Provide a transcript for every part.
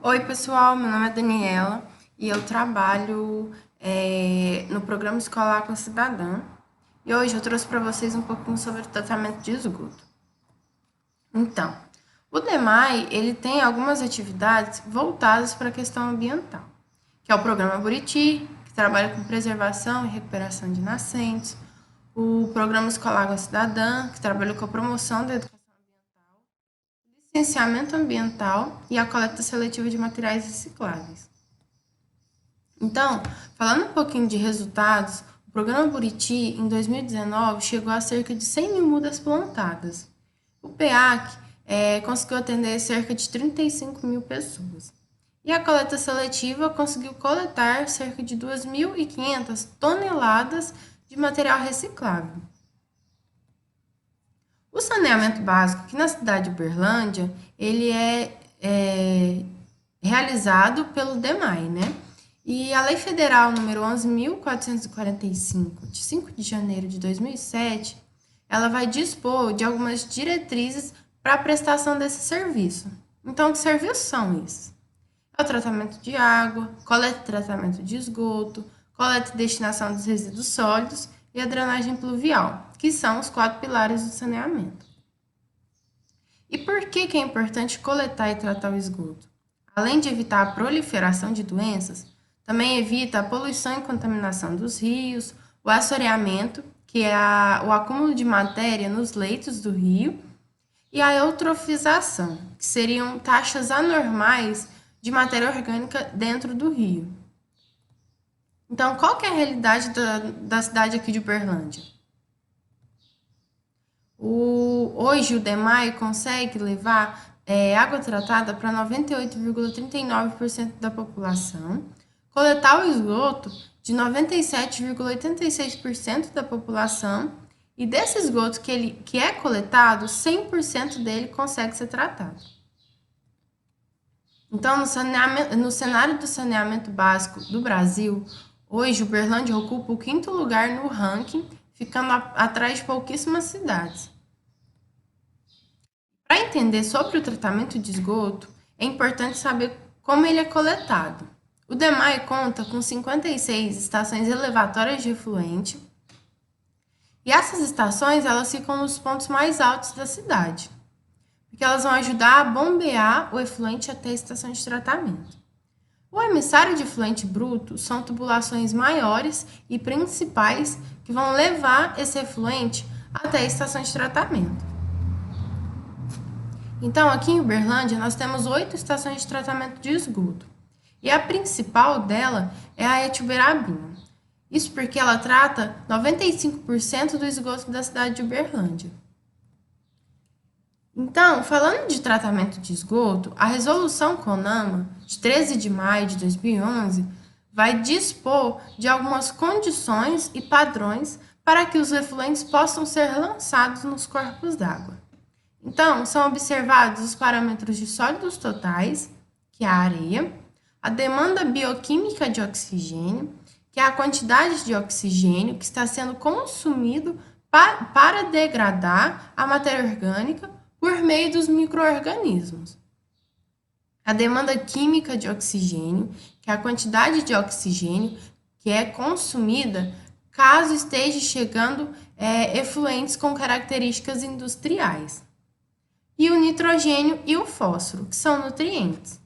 Oi, pessoal, meu nome é Daniela e eu trabalho no programa Escolar com Cidadã. E hoje eu trouxe para vocês um pouquinho sobre o tratamento de esgoto. Então, o DEMAI, ele tem algumas atividades voltadas para a questão ambiental, que é o programa Buriti, que trabalha com preservação e recuperação de nascentes, o programa Escolar com Cidadã, que trabalha com a promoção da educação, licenciamento ambiental e a coleta seletiva de materiais recicláveis. Então, falando um pouquinho de resultados, o programa Buriti, em 2019, chegou a cerca de 100 mil mudas plantadas. O PEAC conseguiu atender cerca de 35 mil pessoas. E a coleta seletiva conseguiu coletar cerca de 2.500 toneladas de material reciclável. O saneamento básico aqui na cidade de Uberlândia, ele é realizado pelo DEMAI, né? E a Lei Federal número 11.445, de 5 de janeiro de 2007, ela vai dispor de algumas diretrizes para a prestação desse serviço. Então, que serviços são esses? É o tratamento de água, coleta e tratamento de esgoto, coleta e destinação dos resíduos sólidos e a drenagem pluvial, que são os 4 pilares do saneamento. E por que é importante coletar e tratar o esgoto? Além de evitar a proliferação de doenças, também evita a poluição e contaminação dos rios, o assoreamento, que é o acúmulo de matéria nos leitos do rio, e a eutrofização, que seriam taxas anormais de matéria orgânica dentro do rio. Então, qual que é a realidade da cidade aqui de Uberlândia? Hoje o DEMAI consegue levar água tratada para 98,39% da população, coletar o esgoto de 97,86% da população, e desse esgoto que é coletado, 100% dele consegue ser tratado. Então, no cenário do saneamento básico do Brasil, hoje Uberlândia ocupa o 5º lugar no ranking, ficando atrás de pouquíssimas cidades. Para entender sobre o tratamento de esgoto, é importante saber como ele é coletado. O DEMAI conta com 56 estações elevatórias de efluente, e essas estações elas ficam nos pontos mais altos da cidade, porque elas vão ajudar a bombear o efluente até a estação de tratamento. O emissário de efluente bruto são tubulações maiores e principais que vão levar esse efluente até a estação de tratamento. Então, aqui em Uberlândia, nós temos 8 estações de tratamento de esgoto. E a principal dela é a Etiuberabinha. Isso porque ela trata 95% do esgoto da cidade de Uberlândia. Então, falando de tratamento de esgoto, a resolução CONAMA, de 13 de maio de 2011, vai dispor de algumas condições e padrões para que os efluentes possam ser lançados nos corpos d'água. Então, são observados os parâmetros de sólidos totais, que é a areia, a demanda bioquímica de oxigênio, que é a quantidade de oxigênio que está sendo consumido para degradar a matéria orgânica por meio dos micro-organismos. A demanda química de oxigênio, que é a quantidade de oxigênio que é consumida caso esteja chegando efluentes com características industriais. E o nitrogênio e o fósforo, que são nutrientes.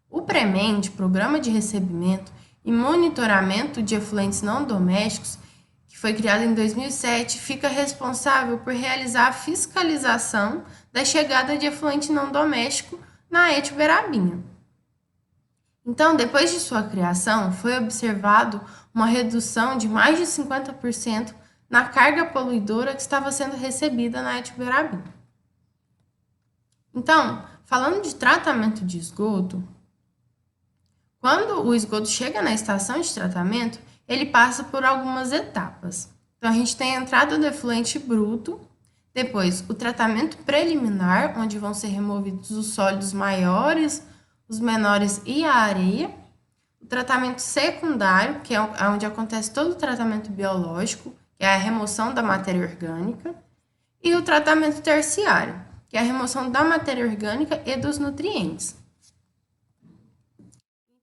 O PREMEND, Programa de Recebimento e Monitoramento de Efluentes Não Domésticos, que foi criado em 2007, fica responsável por realizar a fiscalização da chegada de efluente não doméstico na Etiuberabinha. Então, depois de sua criação, foi observado uma redução de mais de 50% na carga poluidora que estava sendo recebida na Etiuberabinha. Então, falando de tratamento de esgoto, quando o esgoto chega na estação de tratamento, ele passa por algumas etapas. Então, a gente tem a entrada do efluente bruto, depois o tratamento preliminar, onde vão ser removidos os sólidos maiores, os menores e a areia. O tratamento secundário, que é onde acontece todo o tratamento biológico, que é a remoção da matéria orgânica. E o tratamento terciário, que é a remoção da matéria orgânica e dos nutrientes.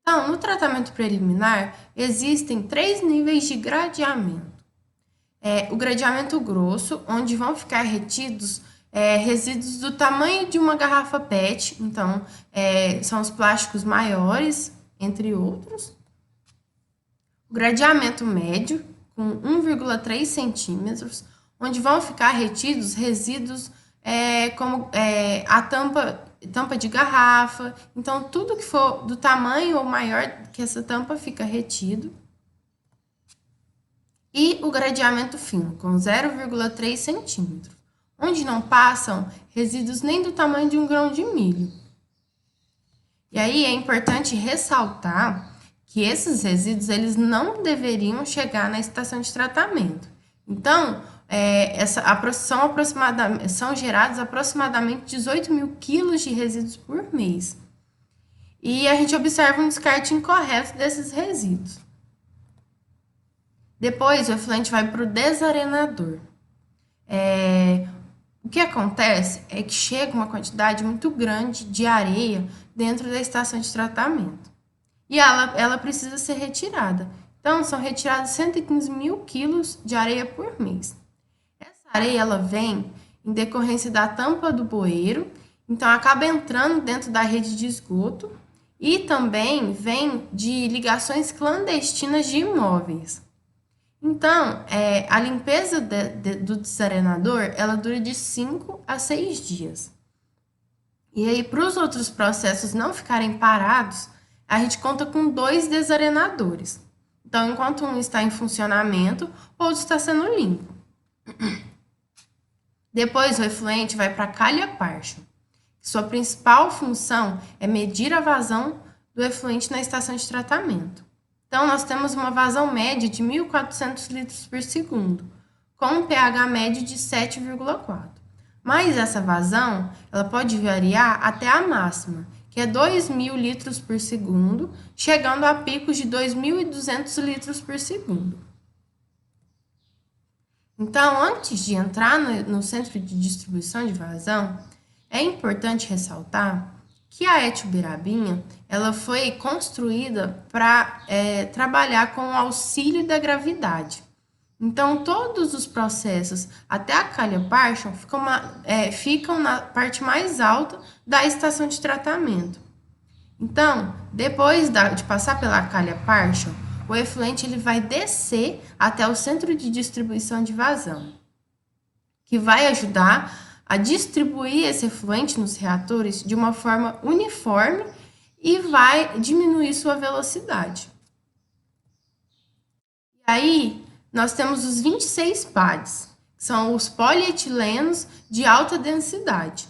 Então, no tratamento preliminar, existem 3 níveis de gradeamento. O gradeamento grosso, onde vão ficar retidos resíduos do tamanho de uma garrafa PET, então, são os plásticos maiores, entre outros. O gradeamento médio, com 1,3 centímetros, onde vão ficar retidos resíduos como a tampa de garrafa. Então, tudo que for do tamanho ou maior que essa tampa fica retido. E o gradeamento fino, com 0,3 centímetros, onde não passam resíduos nem do tamanho de um grão de milho. E aí é importante ressaltar que esses resíduos eles não deveriam chegar na estação de tratamento. Então, são gerados aproximadamente 18 mil quilos de resíduos por mês. E a gente observa um descarte incorreto desses resíduos. Depois, o efluente vai para o desarenador. O que acontece é que chega uma quantidade muito grande de areia dentro da estação de tratamento. E ela precisa ser retirada. Então, são retirados 115 mil quilos de areia por mês. Essa areia ela vem em decorrência da tampa do bueiro, então acaba entrando dentro da rede de esgoto e também vem de ligações clandestinas de imóveis. Então, a limpeza do desarenador, ela dura de 5 a 6 dias. E aí, para os outros processos não ficarem parados, a gente conta com 2 desarenadores. Então, enquanto um está em funcionamento, o outro está sendo limpo. Depois, o efluente vai para a calha Parshall. Sua principal função é medir a vazão do efluente na estação de tratamento. Então, nós temos uma vazão média de 1.400 litros por segundo, com um pH médio de 7,4. Mas essa vazão ela pode variar até a máxima, que é 2.000 litros por segundo, chegando a picos de 2.200 litros por segundo. Então, antes de entrar no centro de distribuição de vazão, é importante ressaltar que a Etiuberabinha ela foi construída para trabalhar com o auxílio da gravidade. Então, todos os processos até a calha Parshall ficam na parte mais alta da estação de tratamento. Então, depois de passar pela calha Parshall, o efluente ele vai descer até o centro de distribuição de vazão, que vai ajudar a distribuir esse efluente nos reatores de uma forma uniforme e vai diminuir sua velocidade. E aí, nós temos os 26 PADs, que são os polietilenos de alta densidade,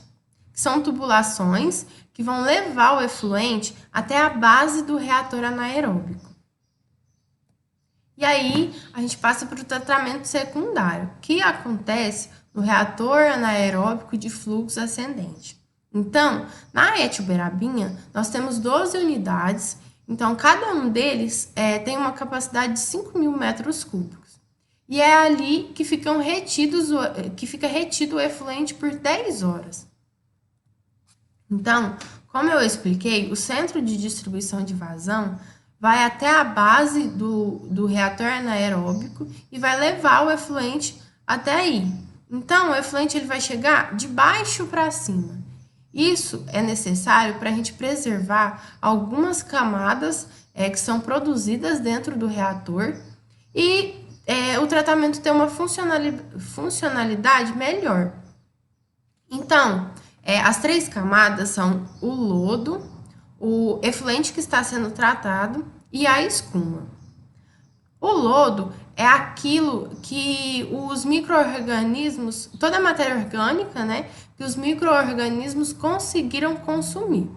que são tubulações que vão levar o efluente até a base do reator anaeróbico. E aí, a gente passa para o tratamento secundário, que acontece no reator anaeróbico de fluxo ascendente. Então, na Etiuberabinha, nós temos 12 unidades, então cada um deles tem uma capacidade de 5.000 metros cúbicos. E é ali que fica retido o efluente por 10 horas. Então, como eu expliquei, o centro de distribuição de vazão vai até a base do reator anaeróbico e vai levar o efluente até aí. Então, o efluente ele vai chegar de baixo para cima. Isso é necessário para a gente preservar algumas camadas que são produzidas dentro do reator e o tratamento ter uma funcionalidade melhor. Então, as 3 camadas são o lodo, o efluente que está sendo tratado e a escuma. O lodo é aquilo que os micro-organismos, toda a matéria orgânica, né, que os micro-organismos conseguiram consumir.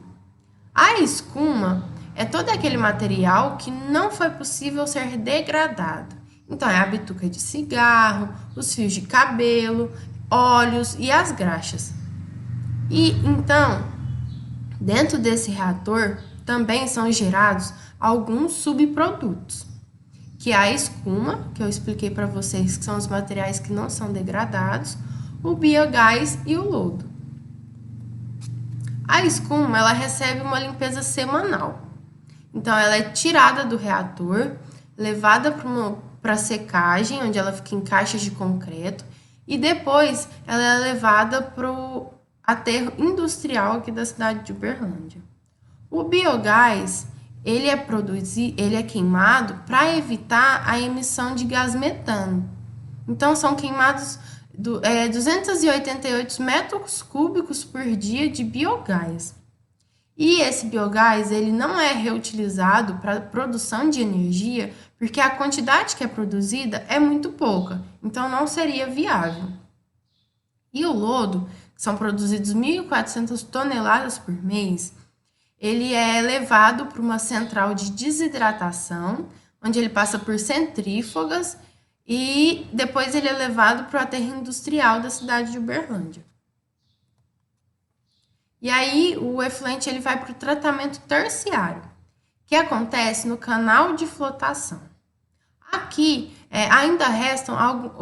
A escuma é todo aquele material que não foi possível ser degradado. Então, é a bituca de cigarro, os fios de cabelo, óleos e as graxas. E, então, dentro desse reator também são gerados alguns subprodutos, que é a escuma, que eu expliquei para vocês que são os materiais que não são degradados, o biogás e o lodo. A escuma, ela recebe uma limpeza semanal. Então, ela é tirada do reator, levada para secagem, onde ela fica em caixas de concreto, e depois ela é levada para o aterro industrial aqui da cidade de Uberlândia. O biogás, ele é queimado para evitar a emissão de gás metano. Então, são queimados 288 metros cúbicos por dia de biogás. E esse biogás, ele não é reutilizado para produção de energia, porque a quantidade que é produzida é muito pouca, então não seria viável. E o lodo, que são produzidos 1.400 toneladas por mês, ele é levado para uma central de desidratação, onde ele passa por centrífugas e depois ele é levado para o aterro industrial da cidade de Uberlândia. E aí o efluente ele vai para o tratamento terciário, que acontece no canal de flotação. Aqui ainda restam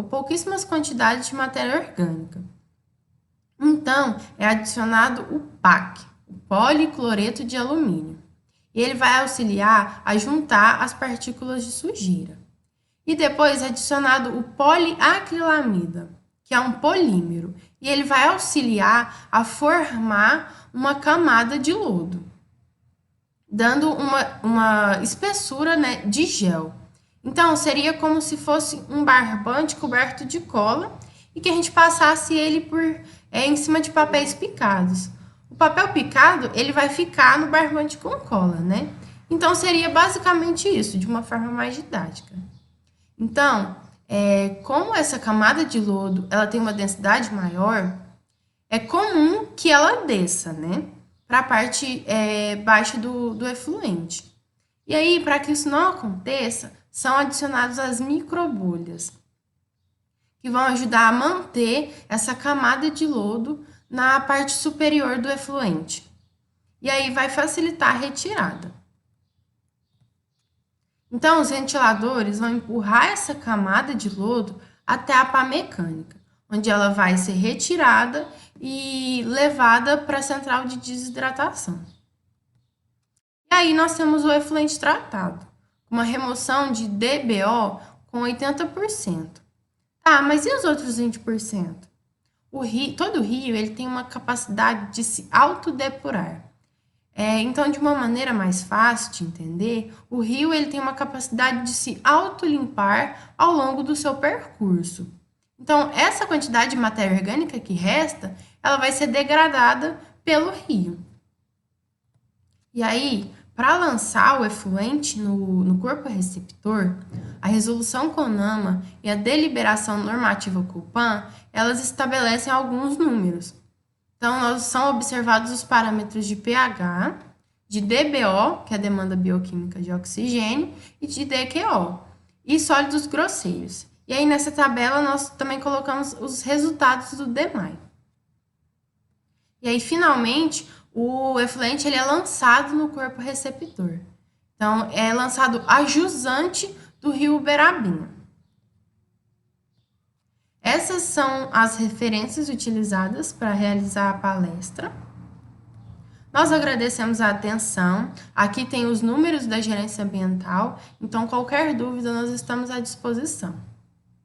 pouquíssimas quantidades de matéria orgânica. Então, é adicionado o PAC, o policloreto de alumínio. E ele vai auxiliar a juntar as partículas de sujeira. E depois é adicionado o poliacrilamida, que é um polímero. E ele vai auxiliar a formar uma camada de lodo, dando uma espessura, né, de gel. Então, seria como se fosse um barbante coberto de cola e que a gente passasse ele em cima de papéis picados. O papel picado, ele vai ficar no barbante com cola, né? Então, seria basicamente isso, de uma forma mais didática. Então, como essa camada de lodo ela tem uma densidade maior, é comum que ela desça, né? Para a parte baixa do efluente. E aí, para que isso não aconteça, são adicionadas as microbolhas, que vão ajudar a manter essa camada de lodo na parte superior do efluente. E aí vai facilitar a retirada. Então, os ventiladores vão empurrar essa camada de lodo até a pá mecânica, onde ela vai ser retirada e levada para a central de desidratação. E aí nós temos o efluente tratado, uma remoção de DBO com 80%. Tá, mas e os outros 20%? Todo rio ele tem uma capacidade de se autodepurar. Então, de uma maneira mais fácil de entender, o rio ele tem uma capacidade de se autolimpar ao longo do seu percurso. Então, essa quantidade de matéria orgânica que resta, ela vai ser degradada pelo rio. E aí, para lançar o efluente no corpo receptor, a resolução CONAMA e a deliberação normativa COPAN, elas estabelecem alguns números. Então, são observados os parâmetros de pH, de DBO, que é a demanda bioquímica de oxigênio, e de DQO, e sólidos grosseiros. E aí, nessa tabela, nós também colocamos os resultados do DMAI. E aí, finalmente, o efluente ele é lançado no corpo receptor. Então, é lançado a jusante do rio Uberabinha. Essas são as referências utilizadas para realizar a palestra. Nós agradecemos a atenção. Aqui tem os números da gerência ambiental, então qualquer dúvida nós estamos à disposição.